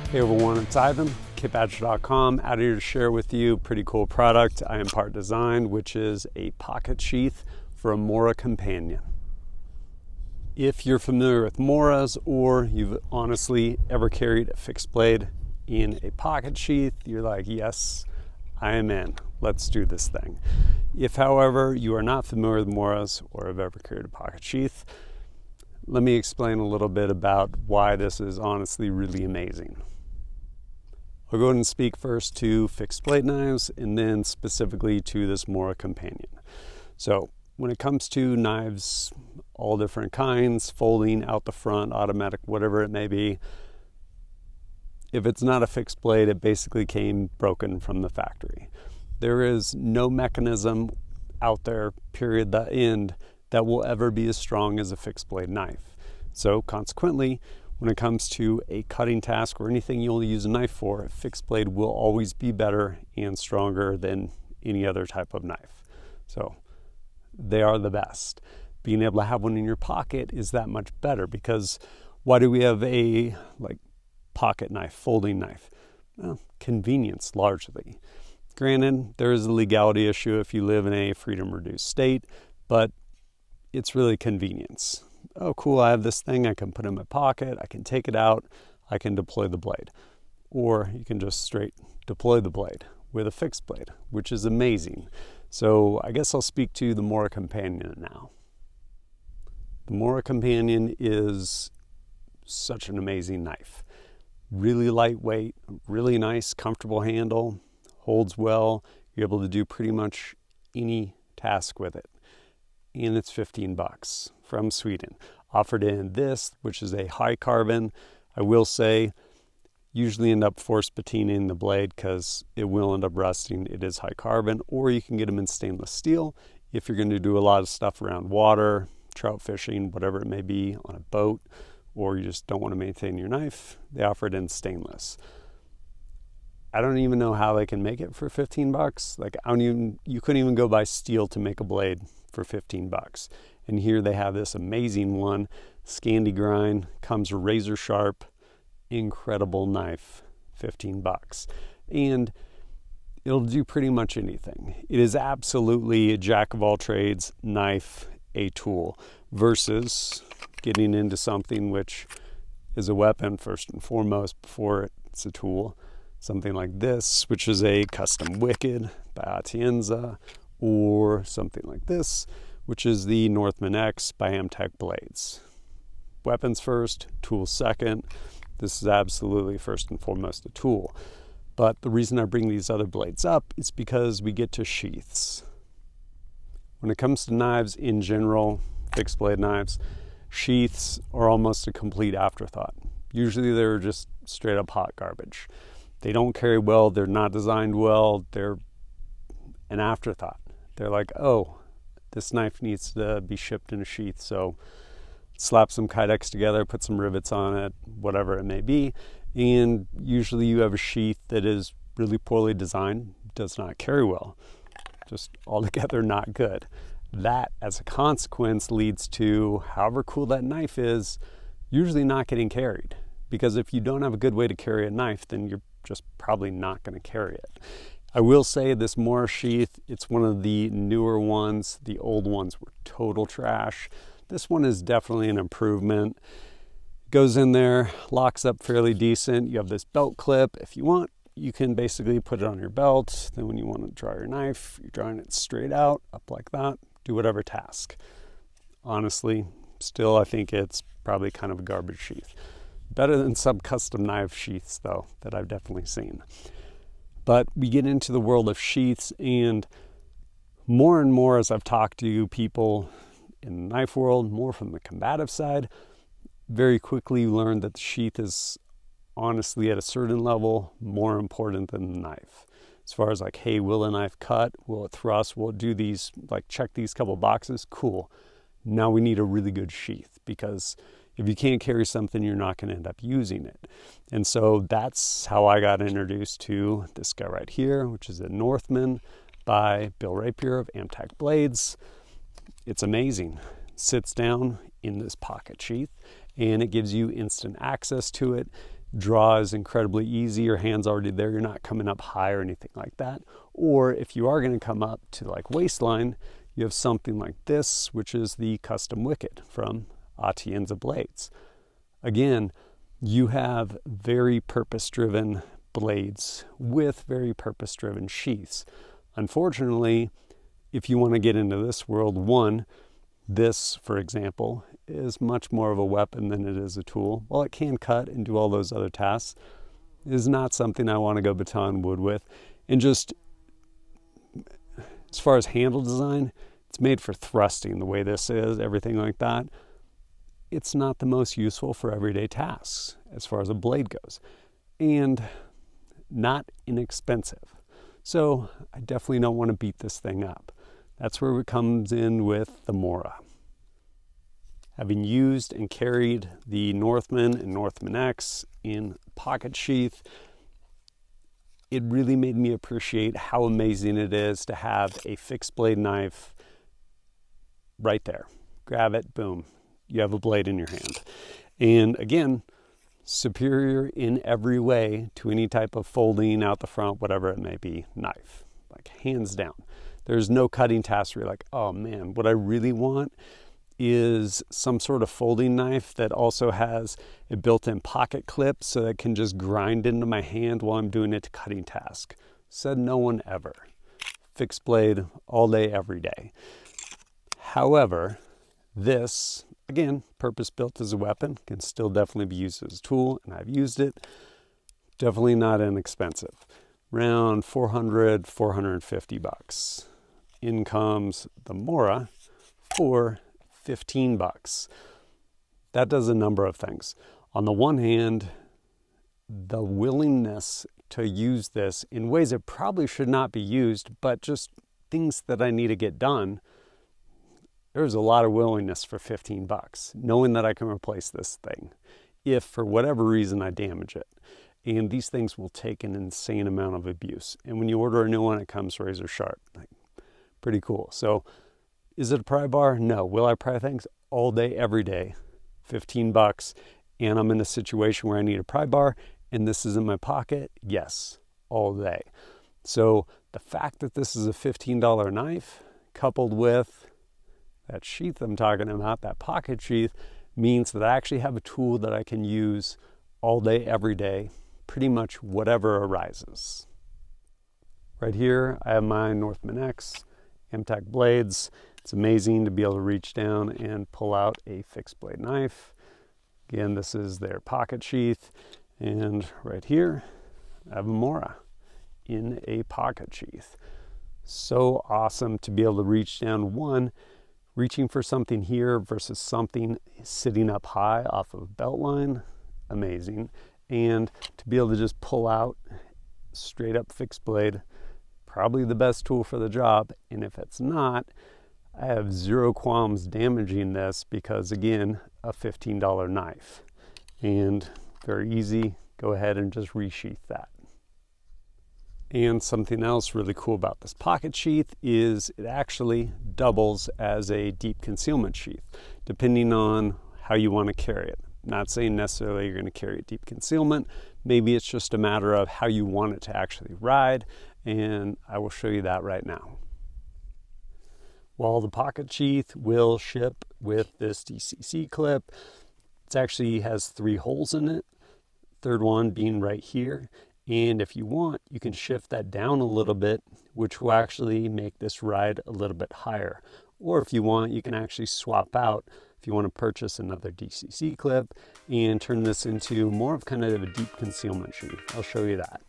Hey everyone, it's Ivan, kitbadger.com, out here to share with you a pretty cool product I am part designed, which is a pocket sheath for a Mora Companion. If you're familiar with Moras, or you've honestly ever carried a fixed blade in a pocket sheath, you're like, yes, I am in. Let's do this thing. If, however, you are not familiar with Moras or have ever carried a pocket sheath, let me explain a little bit about why this is honestly really amazing. I'll go ahead and speak first to fixed blade knives and then specifically to this Mora Companion. So when it comes to knives, all different kinds, folding out the front, automatic, whatever it may be, if it's not a fixed blade, it basically came broken from the factory. There is no mechanism out there, period, the end, that will ever be as strong as a fixed blade knife. So consequently, when it comes to a cutting task or anything you'll use a knife for, a fixed blade will always be better and stronger than any other type of knife. So they are the best. Being able to have one in your pocket is that much better, because why do we have a pocket knife, folding knife? Well, convenience largely. Granted, there is a legality issue if you live in a freedom reduced state, but it's really convenience. Oh cool, I have this thing I can put in my pocket, I can take it out, I can deploy the blade. Or you can just straight deploy the blade with a fixed blade, which is amazing. So I guess I'll speak to the Mora Companion now. The Mora Companion is such an amazing knife. Really lightweight, really nice, comfortable handle, holds well. You're able to do pretty much any task with it. And it's 15 bucks from Sweden. Offered in this, which is a high carbon. I will say, usually end up force patining the blade because it will end up rusting. It is high carbon, or you can get them in stainless steel if you're going to do a lot of stuff around water, trout fishing, whatever it may be, on a boat, or you just don't want to maintain your knife. They offer it in stainless. I don't even know how they can make it for 15 bucks. You couldn't even go buy steel to make a blade for 15 bucks. And here they have this amazing one, Scandi grind, comes razor sharp, incredible knife, 15 bucks. And it'll do pretty much anything. It is absolutely a jack of all trades knife, a tool, versus getting into something which is a weapon first and foremost before it's a tool. Something like this, which is a custom Wicked by Atienza, or something like this, which is the Northman X by Amtech Blades. Weapons first, tools second. This is absolutely first and foremost a tool. But the reason I bring these other blades up is because we get to sheaths. When it comes to knives in general, fixed blade knives, sheaths are almost a complete afterthought. Usually they're just straight up hot garbage. They don't carry well, they're not designed well, they're an afterthought. They're like, oh, this knife needs to be shipped in a sheath, so slap some Kydex together, put some rivets on it, whatever it may be, and usually you have a sheath that is really poorly designed, does not carry well, just altogether not good. That, as a consequence, leads to, however cool that knife is, usually not getting carried. Because if you don't have a good way to carry a knife, then you're just probably not going to carry it. I will say this Mora sheath, it's one of the newer ones. The old ones were total trash. This one is definitely an improvement. Goes in there, locks up fairly decent. You have this belt clip. If you want, you can basically put it on your belt. Then when you want to draw your knife, you're drawing it straight out, up like that. Do whatever task. Honestly, still I think it's probably kind of a garbage sheath. Better than some custom knife sheaths, though, that I've definitely seen. But we get into the world of sheaths, and more as I've talked to people in the knife world, more from the combative side, very quickly learned that the sheath is honestly at a certain level more important than the knife. As far as hey, will a knife cut? Will it thrust? Will it do these, check these couple boxes? Cool. Now we need a really good sheath, because if you can't carry something, you're not going to end up using it. And so that's how I got introduced to this guy right here, which is a Northman by Bill Rapier of Amtech Blades. It's amazing. Sits down in this pocket sheath, and it gives you instant access to it. draw is incredibly easy. Your hand's already there. You're not coming up high or anything like that. Or if you are going to come up to like waistline, you have something like this, which is the custom wicket from Atienza Blades. Again, you have very purpose-driven blades with very purpose-driven sheaths. Unfortunately, if you want to get into this world, one, this, for example, is much more of a weapon than it is a tool. While it can cut and do all those other tasks, it is not something I want to go baton wood with. And just as far as handle design, it's made for thrusting the way this is, everything like that. It's not the most useful for everyday tasks as far as a blade goes, and not inexpensive. So I definitely don't want to beat this thing up. That's where it comes in with the Mora. Having used and carried the Northman and Northman X in pocket sheath, it really made me appreciate how amazing it is to have a fixed blade knife right there. Grab it, boom, you have a blade in your hand. And again, superior in every way to any type of folding out the front, whatever it may be, knife. Like hands down. There's no cutting task where you're like, oh man, what I really want is some sort of folding knife that also has a built-in pocket clip so that it can just grind into my hand while I'm doing a cutting task. Said no one ever. Fixed blade all day, every day. However, this, again, purpose-built as a weapon, can still definitely be used as a tool, and I've used it. Definitely not inexpensive. Around $400, $450. In comes the Mora for $15. That does a number of things. On the one hand, the willingness to use this in ways that probably should not be used, but just things that I need to get done, there's a lot of willingness for $15, knowing that I can replace this thing if for whatever reason I damage it. And these things will take an insane amount of abuse. And when you order a new one, it comes razor sharp. Like, pretty cool. So is it a pry bar? No. Will I pry things all day, every day? $15, and I'm in a situation where I need a pry bar and this is in my pocket? Yes, all day. So the fact that this is a $15 knife coupled with that sheath I'm talking about, that pocket sheath, means that I actually have a tool that I can use all day, every day, pretty much whatever arises. Right here, I have my Northman X MTAC blades. It's amazing to be able to reach down and pull out a fixed blade knife. Again, this is their pocket sheath. And right here, I have a Mora in a pocket sheath. So awesome to be able to reach down, one, reaching for something here versus something sitting up high off of a belt line. Amazing. And to be able to just pull out straight up fixed blade, probably the best tool for the job. And if it's not, I have zero qualms damaging this because, again, a $15 knife. And very easy, go ahead and just resheath that. And something else really cool about this pocket sheath is it actually doubles as a deep concealment sheath, depending on how you want to carry it. Not saying necessarily you're going to carry it deep concealment. Maybe it's just a matter of how you want it to actually ride, and I will show you that right now. While the pocket sheath will ship with this DCC clip, it actually has 3 holes in it, third one being right here. And if you want, you can shift that down a little bit, which will actually make this ride a little bit higher. Or if you want, you can actually swap out if you want to purchase another DCC clip and turn this into more of kind of a deep concealment sheath. I'll show you that.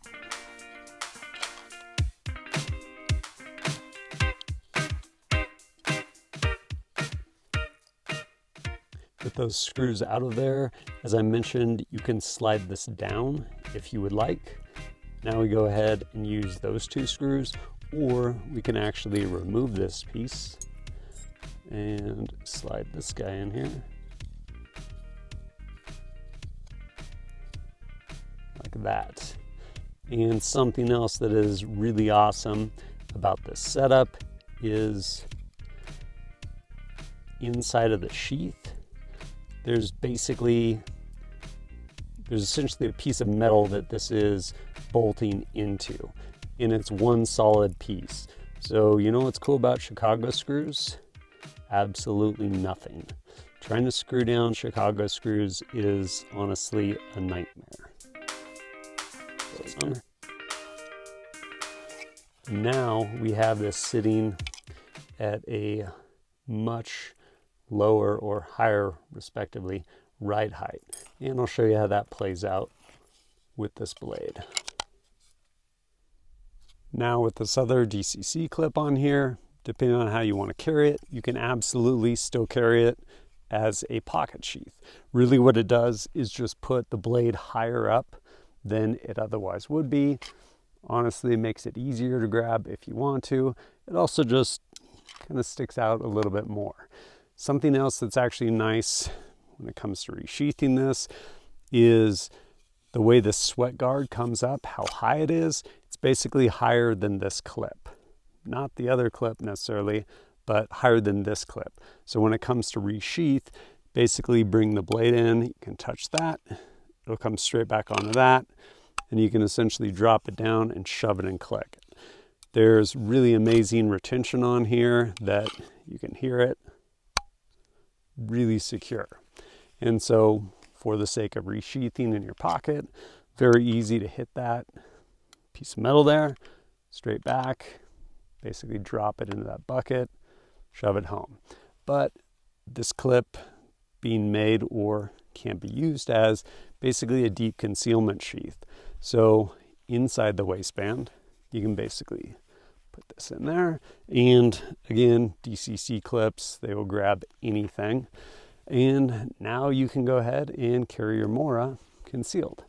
With those screws out of there, as I mentioned, you can slide this down if you would like. Now we go ahead and use those 2 screws, or we can actually remove this piece and slide this guy in here. Like that. And something else that is really awesome about this setup is inside of the sheath, there's basically There's essentially a piece of metal that this is bolting into, and it's one solid piece. So you know what's cool about Chicago screws? Absolutely nothing. Trying to screw down Chicago screws is honestly a nightmare. Now we have this sitting at a much lower or higher, respectively, ride height. And I'll show you how that plays out with this blade. Now with this other DCC clip on here, depending on how you want to carry it, you can absolutely still carry it as a pocket sheath. Really what it does is just put the blade higher up than it otherwise would be. Honestly, it makes it easier to grab if you want to. It also just kind of sticks out a little bit more. Something else that's actually nice when it comes to resheathing this is the way the sweat guard comes up, how high it is. It's basically higher than this clip. Not the other clip necessarily, but higher than this clip. So when it comes to resheath, basically bring the blade in, you can touch that, it'll come straight back onto that, and you can essentially drop it down and shove it and click it. There's really amazing retention on here that you can hear it, really secure. And so for the sake of resheathing in your pocket, very easy to hit that piece of metal there, straight back, basically drop it into that bucket, shove it home. But this clip being made or can be used as basically a deep concealment sheath. So inside the waistband, you can basically put this in there. And again, DCC clips, they will grab anything. And now you can go ahead and carry your Mora concealed.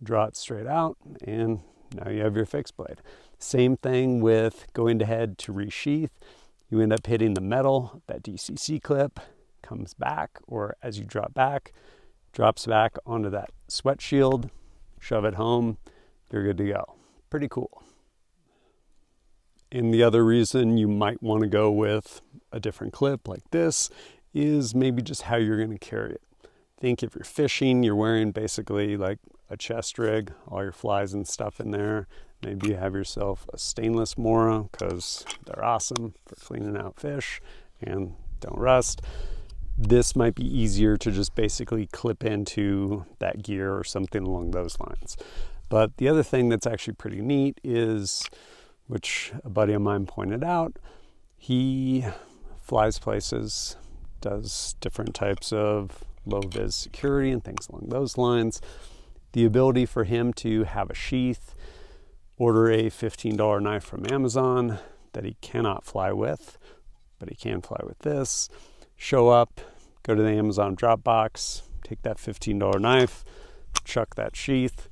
Draw it straight out, and now you have your fixed blade. Same thing with going ahead to resheath. You end up hitting the metal, that DCC clip comes back, or as you drop back, drops back onto that sweat shield, shove it home, you're good to go. Pretty cool. And the other reason you might want to go with a different clip like this is maybe just how you're going to carry it. Think if you're fishing, you're wearing basically like a chest rig, all your flies and stuff in there. Maybe you have yourself a stainless Mora because they're awesome for cleaning out fish and don't rust. This might be easier to just basically clip into that gear or something along those lines. But the other thing that's actually pretty neat is, which a buddy of mine pointed out, he flies places, does different types of low-vis security and things along those lines. The ability for him to have a sheath, order a $15 knife from Amazon that he cannot fly with, but he can fly with this, show up, go to the Amazon drop box, take that $15 knife, chuck that sheath,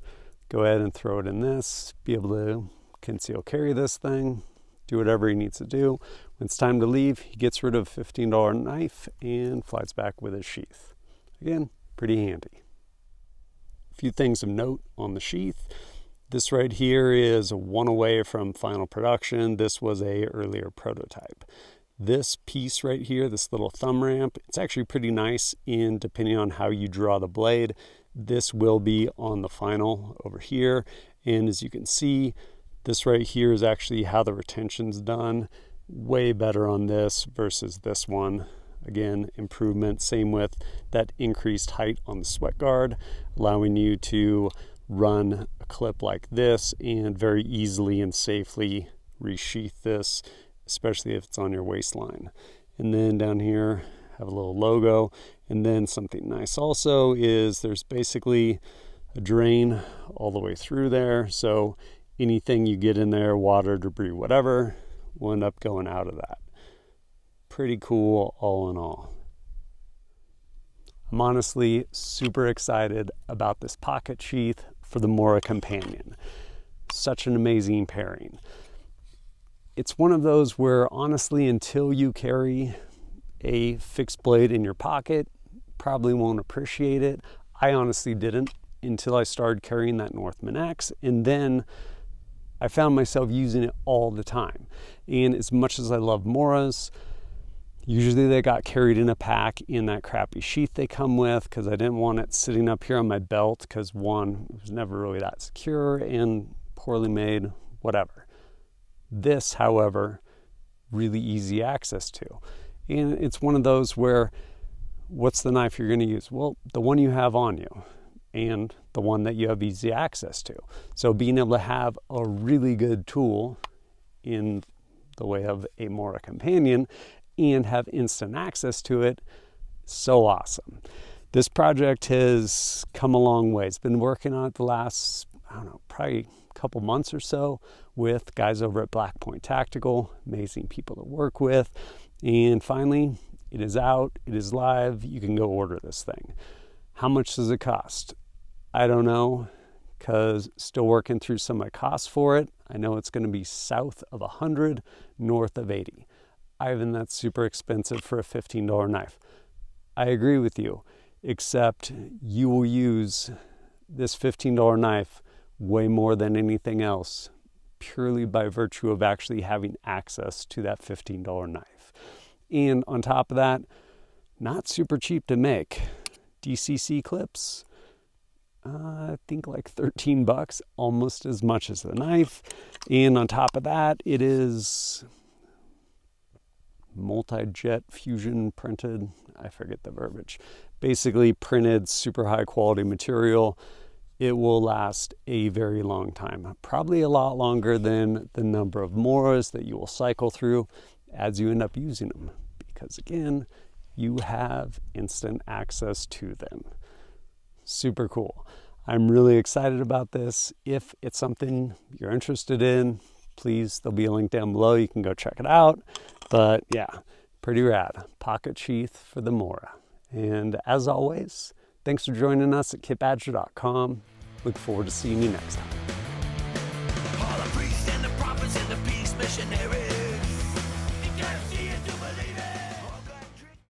go ahead and throw it in this, be able to conceal carry this thing, do whatever he needs to do. When it's time to leave, he gets rid of a $15 knife and flies back with his sheath. Again, pretty handy. A few things of note on the sheath. This right here is one away from final production. This was a earlier prototype. This piece right here, this little thumb ramp, it's actually pretty nice, and depending on how you draw the blade, this will be on the final over here. And as you can see, this right here is actually how the retention's done. Way better on this versus this one. Again, improvement. Same with that increased height on the sweat guard, allowing you to run a clip like this and very easily and safely resheath this, especially if it's on your waistline. And then down here, have a little logo. And then something nice also is there's basically a drain all the way through there. So anything you get in there, water, debris, whatever, will end up going out of that. Pretty cool all in all. I'm honestly super excited about this pocket sheath for the Mora Companion. Such an amazing pairing. It's one of those where honestly, until you carry a fixed blade in your pocket, probably won't appreciate it. I honestly didn't until I started carrying that Northman X, and then I found myself using it all the time. And as much as I love Moras, Usually they got carried in a pack in that crappy sheath they come with, because I didn't want it sitting up here on my belt, because one, it was never really that secure and poorly made, whatever. This, however, really easy access to. And it's one of those where, what's the knife you're going to use? Well, the one you have on you and the one that you have easy access to. So being able to have a really good tool in the way of a Mora Companion and have instant access to it, so awesome. This project has come a long way. It's been working on it the last, I don't know, probably a couple months or so with guys over at Black Point Tactical, amazing people to work with. And finally, it is out, it is live, you can go order this thing. How much does it cost? I don't know, because still working through some of my costs for it. I know it's going to be south of 100, north of 80. Ivan, that's super expensive for a $15 knife. I agree with you, except you will use this $15 knife way more than anything else, purely by virtue of actually having access to that $15 knife. And on top of that, not super cheap to make. DCC clips, I think like 13 bucks, almost as much as the knife. And on top of that, it is multi-jet fusion printed, I forget the verbiage, basically printed super high quality material. It will last a very long time, probably a lot longer than the number of Moras that you will cycle through as you end up using them, because again, you have instant access to them. Super cool. I'm really excited about this. If it's something you're interested in, please, there'll be a link down below. You can go check it out. But yeah, pretty rad. Pocket sheath for the Mora. And as always, thanks for joining us at kitbadger.com. Look forward to seeing you next time. All the priests and the prophets and the peace missionaries.